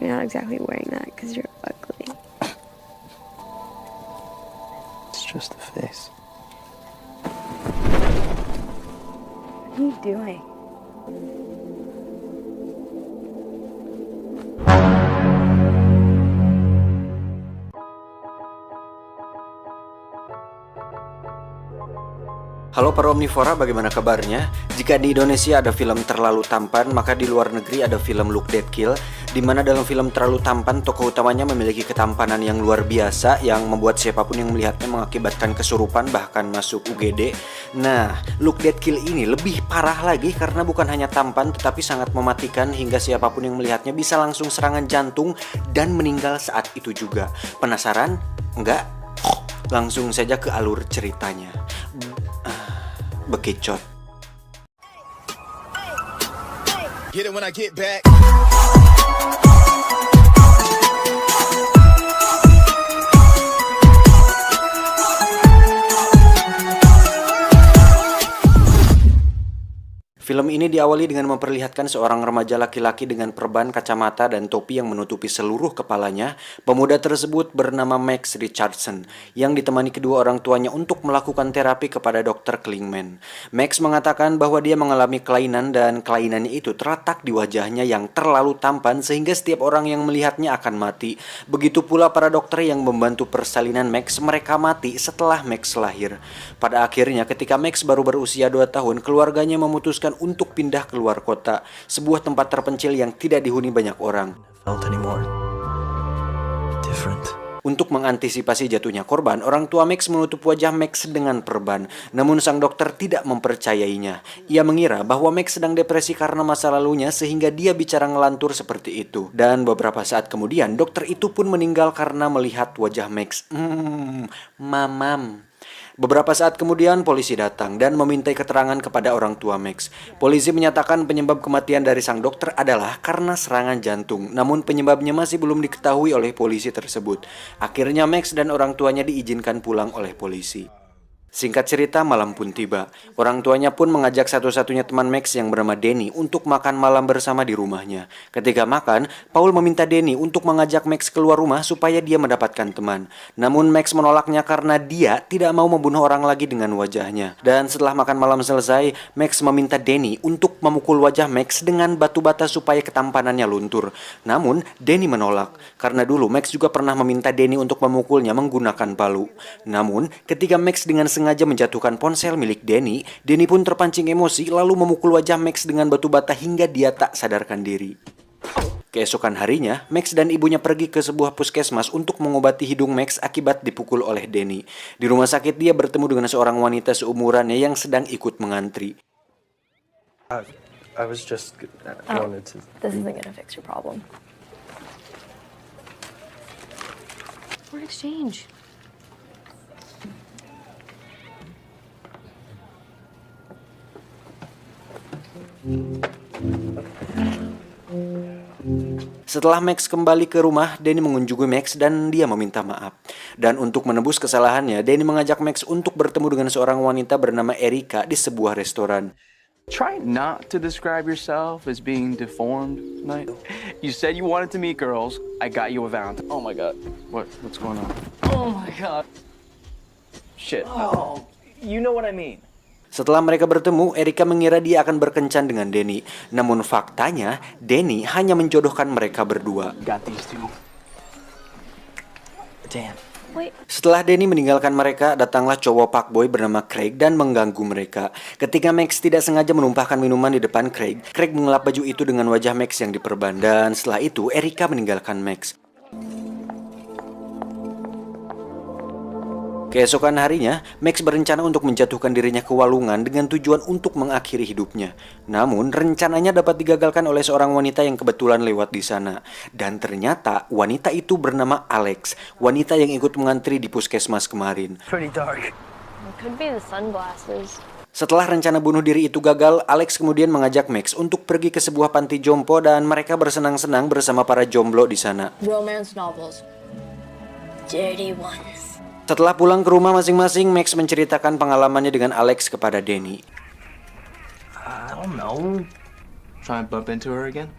You're not exactly wearing that because you're ugly. It's just the face. What are you doing? Halo para omnivora, bagaimana kabarnya? Jika di Indonesia ada film Terlalu Tampan, maka di luar negeri ada film Look Dead Kill, di mana dalam film Terlalu Tampan, tokoh utamanya memiliki ketampanan yang luar biasa yang membuat siapapun yang melihatnya mengakibatkan kesurupan bahkan masuk UGD. Nah, Look Dead Kill ini lebih parah lagi karena bukan hanya tampan tetapi sangat mematikan hingga siapapun yang melihatnya bisa langsung serangan jantung dan meninggal saat itu juga. Penasaran? Enggak? Langsung saja ke alur ceritanya. Bekicot. Get it when I get back. Film ini diawali dengan memperlihatkan seorang remaja laki-laki dengan perban, kacamata, dan topi yang menutupi seluruh kepalanya. Pemuda tersebut bernama Max Richardson, yang ditemani kedua orang tuanya untuk melakukan terapi kepada Dr. Klingman. Max mengatakan bahwa dia mengalami kelainan dan kelainannya itu terletak di wajahnya yang terlalu tampan sehingga setiap orang yang melihatnya akan mati. Begitu pula para dokter yang membantu persalinan Max, mereka mati setelah Max lahir. Pada akhirnya ketika Max baru berusia 2 tahun, keluarganya memutuskan untuk pindah keluar kota, sebuah tempat terpencil yang tidak dihuni banyak orang. Untuk mengantisipasi jatuhnya korban, orang tua Max menutup wajah Max dengan perban. Namun sang dokter tidak mempercayainya. Ia mengira bahwa Max sedang depresi karena masa lalunya sehingga dia bicara ngelantur seperti itu. Dan beberapa saat kemudian, dokter itu pun meninggal karena melihat wajah Max. Mamam. Beberapa saat kemudian polisi datang dan memintai keterangan kepada orang tua Max. Polisi menyatakan penyebab kematian dari sang dokter adalah karena serangan jantung. Namun penyebabnya masih belum diketahui oleh polisi tersebut. Akhirnya Max dan orang tuanya diizinkan pulang oleh polisi. Singkat cerita, malam pun tiba. Orang tuanya pun mengajak satu-satunya teman Max yang bernama Danny untuk makan malam bersama di rumahnya. Ketika makan, Paul meminta Danny untuk mengajak Max keluar rumah supaya dia mendapatkan teman. Namun Max menolaknya karena dia tidak mau membunuh orang lagi dengan wajahnya. Dan setelah makan malam selesai, Max meminta Danny untuk memukul wajah Max dengan batu bata supaya ketampanannya luntur. Namun Danny menolak karena dulu Max juga pernah meminta Danny untuk memukulnya menggunakan palu. Namun ketika Max dengan sengaja menjatuhkan ponsel milik Danny, Danny pun terpancing emosi lalu memukul wajah Max dengan batu bata hingga dia tak sadarkan diri. Keesokan harinya, Max dan ibunya pergi ke sebuah puskesmas untuk mengobati hidung Max akibat dipukul oleh Danny. Di rumah sakit dia bertemu dengan seorang wanita seumurannya yang sedang ikut mengantri. I was just wanted to. This isn't gonna fix your problem. We're exchange. Setelah Max kembali ke rumah, Danny mengunjungi Max dan dia meminta maaf. Dan untuk menebus kesalahannya, Danny mengajak Max untuk bertemu dengan seorang wanita bernama Erika di sebuah restoran. Try not to describe yourself as being deformed tonight. You said you wanted to meet girls. I got you a Valentine. Oh my god. What's going on? Oh my god. Shit. Oh, you know what I mean. Setelah mereka bertemu, Erika mengira dia akan berkencan dengan Danny. Namun faktanya, Danny hanya menjodohkan mereka berdua. Got these two. Damn. Wait. Setelah Danny meninggalkan mereka, datanglah cowok fuckboy bernama Craig dan mengganggu mereka. Ketika Max tidak sengaja menumpahkan minuman di depan Craig, Craig mengelap baju itu dengan wajah Max yang diperban. Dan setelah itu, Erika meninggalkan Max. Keesokan harinya, Max berencana untuk menjatuhkan dirinya ke walungan dengan tujuan untuk mengakhiri hidupnya. Namun, rencananya dapat digagalkan oleh seorang wanita yang kebetulan lewat di sana. Dan ternyata, wanita itu bernama Alex, wanita yang ikut mengantri di puskesmas kemarin. Pretty dark. It could be the sunglasses. Setelah rencana bunuh diri itu gagal, Alex kemudian mengajak Max untuk pergi ke sebuah panti jompo dan mereka bersenang-senang bersama para jomblo di sana. Romance novels. Dirty ones. Setelah pulang ke rumah masing-masing, Max menceritakan pengalamannya dengan Alex kepada Danny. I don't know. Try and bump into her again?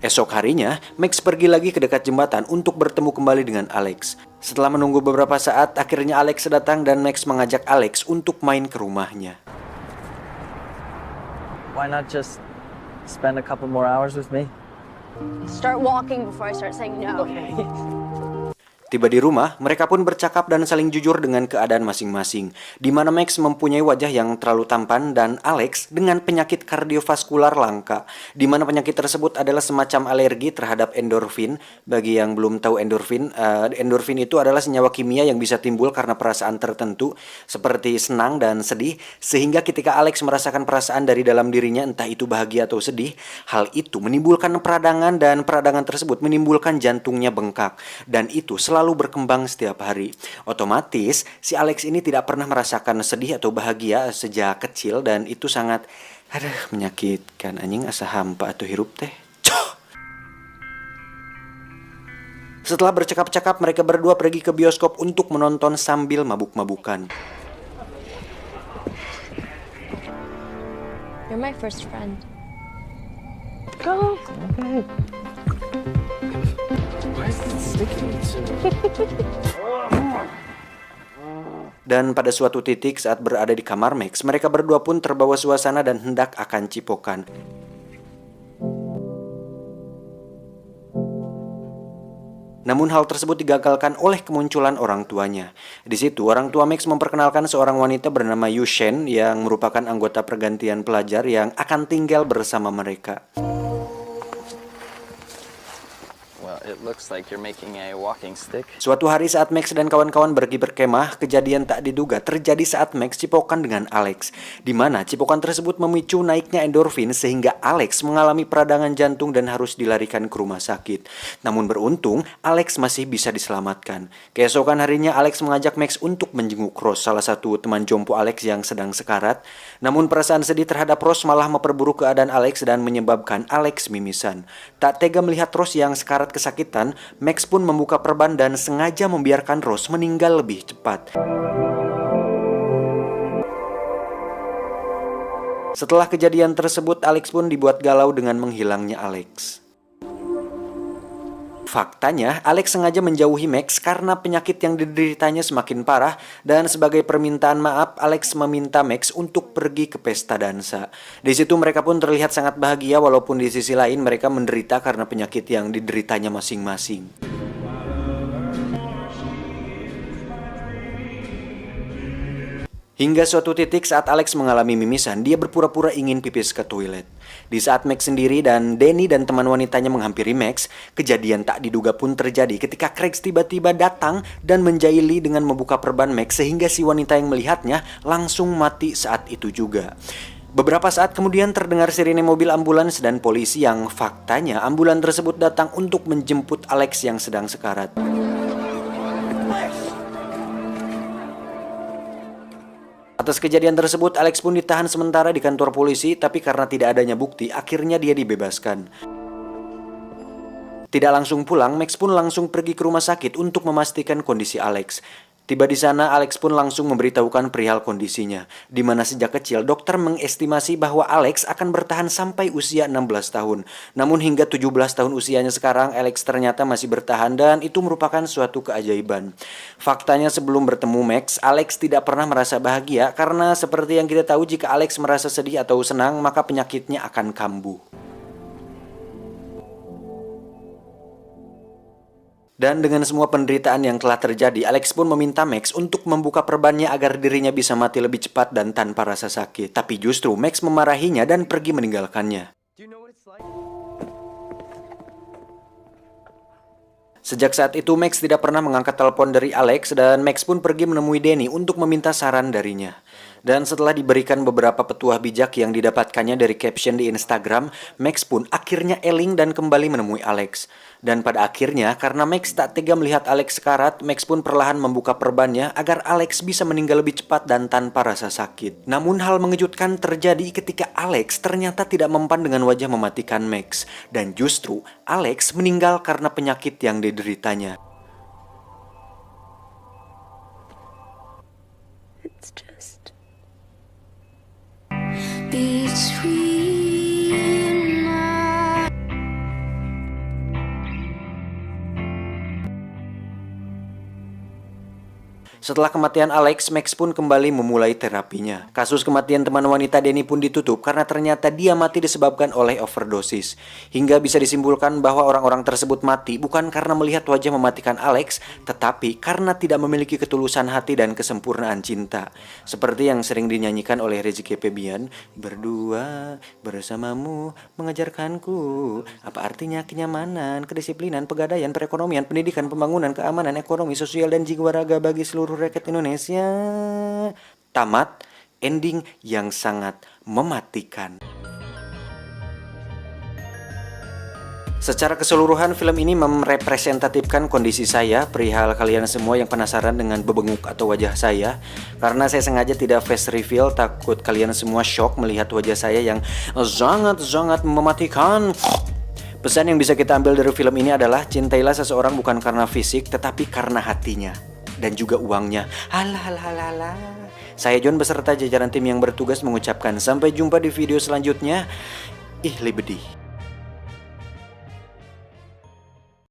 Esok harinya, Max pergi lagi ke dekat jembatan untuk bertemu kembali dengan Alex. Setelah menunggu beberapa saat, akhirnya Alex datang dan Max mengajak Alex untuk main ke rumahnya. Why not just spend a couple more hours with me? Start walking before I start saying no. Tiba di rumah, mereka pun bercakap dan saling jujur dengan keadaan masing-masing, di mana Max mempunyai wajah yang terlalu tampan dan Alex dengan penyakit kardiovaskular langka, di mana penyakit tersebut adalah semacam alergi terhadap endorfin. Bagi yang belum tahu endorfin itu adalah senyawa kimia yang bisa timbul karena perasaan tertentu, seperti senang dan sedih, sehingga ketika Alex merasakan perasaan dari dalam dirinya, entah itu bahagia atau sedih, hal itu menimbulkan peradangan dan peradangan tersebut menimbulkan jantungnya bengkak, dan itu selalu berkembang setiap hari. Otomatis, si Alex ini tidak pernah merasakan sedih atau bahagia sejak kecil dan itu sangat menyakitkan. Anjing asa hampa atau hirup teh. Setelah bercakap-cakap, mereka berdua pergi ke bioskop untuk menonton sambil mabuk-mabukan. You're my first friend. Go. Okay. Why is it sticking to? Dan pada suatu titik saat berada di kamar Max, mereka berdua pun terbawa suasana dan hendak akan cipokan. Namun hal tersebut digagalkan oleh kemunculan orang tuanya. Di situ orang tua Max memperkenalkan seorang wanita bernama Yushen yang merupakan anggota pergantian pelajar yang akan tinggal bersama mereka. Well, it looks like you're making a walking stick. Suatu hari saat Max dan kawan-kawan pergi berkemah, kejadian tak diduga terjadi saat Max cipokan dengan Alex, di mana cipokan tersebut memicu naiknya endorfin sehingga Alex mengalami peradangan jantung dan harus dilarikan ke rumah sakit. Namun beruntung, Alex masih bisa diselamatkan. Keesokan harinya, Alex mengajak Max untuk menjenguk Rose, salah satu teman jompo Alex yang sedang sekarat. Namun perasaan sedih terhadap Rose malah memperburuk keadaan Alex dan menyebabkan Alex mimisan. Tak tega melihat Rose yang sekarat kesakitan, Max pun membuka perban dan sengaja membiarkan Rose meninggal lebih cepat. Setelah kejadian tersebut, Alex pun dibuat galau dengan menghilangnya Alex. Faktanya, Alex sengaja menjauhi Max karena penyakit yang dideritanya semakin parah dan sebagai permintaan maaf, Alex meminta Max untuk pergi ke pesta dansa. Di situ mereka pun terlihat sangat bahagia walaupun di sisi lain mereka menderita karena penyakit yang dideritanya masing-masing. Hingga suatu titik saat Alex mengalami mimisan, dia berpura-pura ingin pipis ke toilet. Di saat Max sendiri dan Danny dan teman wanitanya menghampiri Max, kejadian tak diduga pun terjadi ketika Craig tiba-tiba datang dan menjahili dengan membuka perban Max sehingga si wanita yang melihatnya langsung mati saat itu juga. Beberapa saat kemudian terdengar sirine mobil ambulans dan polisi yang faktanya ambulan tersebut datang untuk menjemput Alex yang sedang sekarat. Atas kejadian tersebut, Alex pun ditahan sementara di kantor polisi, tapi karena tidak adanya bukti, akhirnya dia dibebaskan. Tidak langsung pulang, Max pun langsung pergi ke rumah sakit untuk memastikan kondisi Alex. Tiba di sana, Alex pun langsung memberitahukan perihal kondisinya, di mana sejak kecil dokter mengestimasi bahwa Alex akan bertahan sampai usia 16 tahun. Namun hingga 17 tahun usianya sekarang, Alex ternyata masih bertahan dan itu merupakan suatu keajaiban. Faktanya sebelum bertemu Max, Alex tidak pernah merasa bahagia karena seperti yang kita tahu jika Alex merasa sedih atau senang, maka penyakitnya akan kambuh. Dan dengan semua penderitaan yang telah terjadi, Alex pun meminta Max untuk membuka perbannya agar dirinya bisa mati lebih cepat dan tanpa rasa sakit. Tapi justru Max memarahinya dan pergi meninggalkannya. Sejak saat itu, Max tidak pernah mengangkat telepon dari Alex dan Max pun pergi menemui Danny untuk meminta saran darinya. Dan setelah diberikan beberapa petuah bijak yang didapatkannya dari caption di Instagram, Max pun akhirnya eling dan kembali menemui Alex. Dan pada akhirnya, karena Max tak tega melihat Alex sekarat, Max pun perlahan membuka perbannya agar Alex bisa meninggal lebih cepat dan tanpa rasa sakit. Namun hal mengejutkan terjadi ketika Alex ternyata tidak mempan dengan wajah mematikan Max. Dan justru, Alex meninggal karena penyakit yang dideritanya. It's just between Setelah kematian Alex, Max pun kembali memulai terapinya. Kasus kematian teman wanita Denny pun ditutup karena ternyata dia mati disebabkan oleh overdosis. Hingga bisa disimpulkan bahwa orang-orang tersebut mati bukan karena melihat wajah mematikan Alex, tetapi karena tidak memiliki ketulusan hati dan kesempurnaan cinta. Seperti yang sering dinyanyikan oleh Rizky Febian, berdua bersamamu mengajarkanku apa artinya kenyamanan, kedisiplinan, pegadaian, perekonomian, pendidikan, pembangunan, keamanan, ekonomi, sosial, dan jiwa raga bagi seluruh rakyat Indonesia. Tamat, ending yang sangat mematikan. Secara keseluruhan film ini merepresentatifkan kondisi saya perihal kalian semua yang penasaran dengan bebenguk atau wajah saya. Karena saya sengaja tidak face reveal, takut kalian semua shock melihat wajah saya yang sangat-sangat mematikan. Pesan yang bisa kita ambil dari film ini adalah cintailah seseorang bukan karena fisik tetapi karena hatinya dan juga uangnya. Halah. Saya John beserta jajaran tim yang bertugas mengucapkan sampai jumpa di video selanjutnya. Ih, libedih.